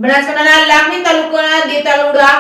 બનાસકાંઠાના લાખણી તાલુકાના દેતાલુડા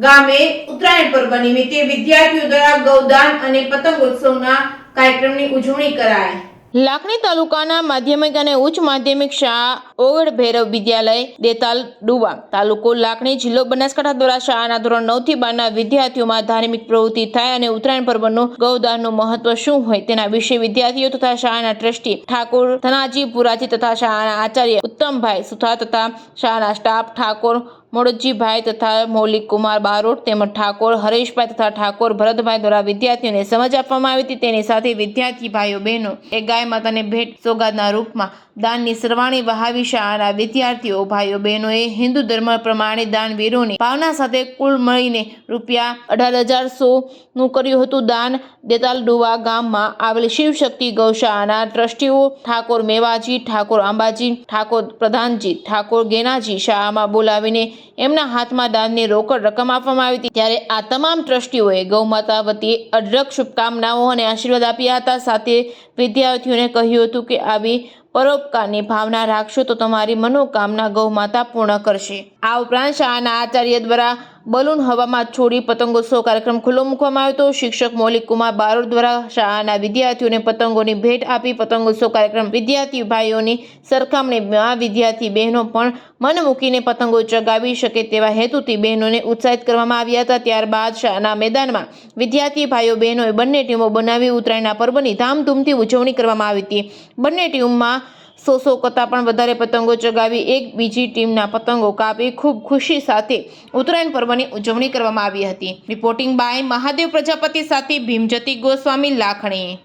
ગામે ઉત્તરાયણ પર્વ નિમિત્તે વિદ્યાર્થીઓ દ્વારા ગૌદાન અને પતંગોત્સવના કાર્યક્રમની ઉજવણી કરાઈ। લાખણી તાલુકાના માધ્યમિક અને ઉચ્ચ માધ્યમિક શાળા ઓગડ ભૈરવ વિદ્યાલય દેતાલુડા તાલુકો લાખણી જિલ્લો બનાસકાંઠા દ્વારા શાળાના ધોરણ 9 થી 12 ના વિદ્યાર્થીઓમાં ધાર્મિક પ્રવૃત્તિ થાય અને ઉત્તરાયણ પર્વનું ગૌદાનનું મહત્વ શું હોય તેના વિશે વિદ્યાર્થીઓ તથા શાળાના ટ્રસ્ટી ઠાકોર ધનાજી પુરાજી તથા શાળાના આચાર્ય ઉત્તમભાઈ સુથાર તથા શાળાના સ્ટાફ ઠાકોર મોડજીભાઈ તથા મૌલિક કુમાર બારોટ તેમજ ઠાકોર હરેશભાઈ તથા ઠાકોર ભરતભાઈ દ્વારા વિદ્યાર્થીઓને સમજ આપવામાં આવી હતી। તેની સાથે વિદ્યાર્થી ભાઈઓ બહેનો એક ગાય માતાને ભેટ સોગાદના રૂપમાં દાનની સરવાણી વહાવી શાળાના વિદ્યાર્થીઓ ભાઈઓ બહેનોએ હિન્દુ ધર્મ પ્રમાણે દાનવીરોની ભાવના સાથે કુલ મળીને ₹18,100 નું કર્યું હતું દાન। દેતાલુડા ગામમાં આવેલ શિવશક્તિ ગૌશાળાના ટ્રસ્ટીઓ ઠાકોર મેવાજી, ઠાકોર અંબાજી, ઠાકોર પ્રધાનજી, ઠાકોર ગેનાજી શાળામાં બોલાવીને એમના હાથમાં દાનની રોકડ રકમ આપવામાં આવી હતી। ત્યારે આ તમામ ટ્રસ્ટીઓએ ગૌમાતા વતી અઢળક શુભકામનાઓ અને આશીર્વાદ આપ્યા હતા। સાથે વિદ્યાર્થીઓને કહ્યું હતું કે આવી પરોપકારની ભાવના રાખશો તો તમારી મનોકામના ગૌમાતા પૂર્ણ કરશે। આ ઉપરાંત શાળાના આચાર્ય દ્વારા બલૂન હવામાં છોડી પતંગોત્સવ કાર્યક્રમ ખુલ્લો મૂકવામાં આવ્યો હતો। શિક્ષક મૌલિક કુમાર બારોટ દ્વારા શાળાના વિદ્યાર્થીઓને પતંગોની ભેટ આપી પતંગોત્સવ કાર્યક્રમ વિદ્યાર્થી ભાઈઓની સરખામણીમાં વિદ્યાર્થી બહેનો પણ મન મૂકીને પતંગો ચગાવી શકે તેવા હેતુથી બહેનોને ઉત્સાહિત કરવામાં આવ્યા હતા। ત્યારબાદ શાળાના મેદાનમાં વિદ્યાર્થી ભાઈઓ બહેનોએ બંને ટીમો બનાવી ઉત્તરાયણના પર્વની ધામધૂમથી ઉજવણી કરવામાં આવી હતી। બંને ટીમમાં 100 કરતાં પણ વધારે પતંગો ચગાવી એક બીજી ટીમના પતંગો કાપી ખૂબ ખુશી સાથે ઉત્તરાયણ પર્વની ઉજવણી કરવામાં આવી હતી। રિપોર્ટિંગ બાય મહાદેવ પ્રજાપતિ સાથે ભીમજતી ગોસ્વામી લાખણી।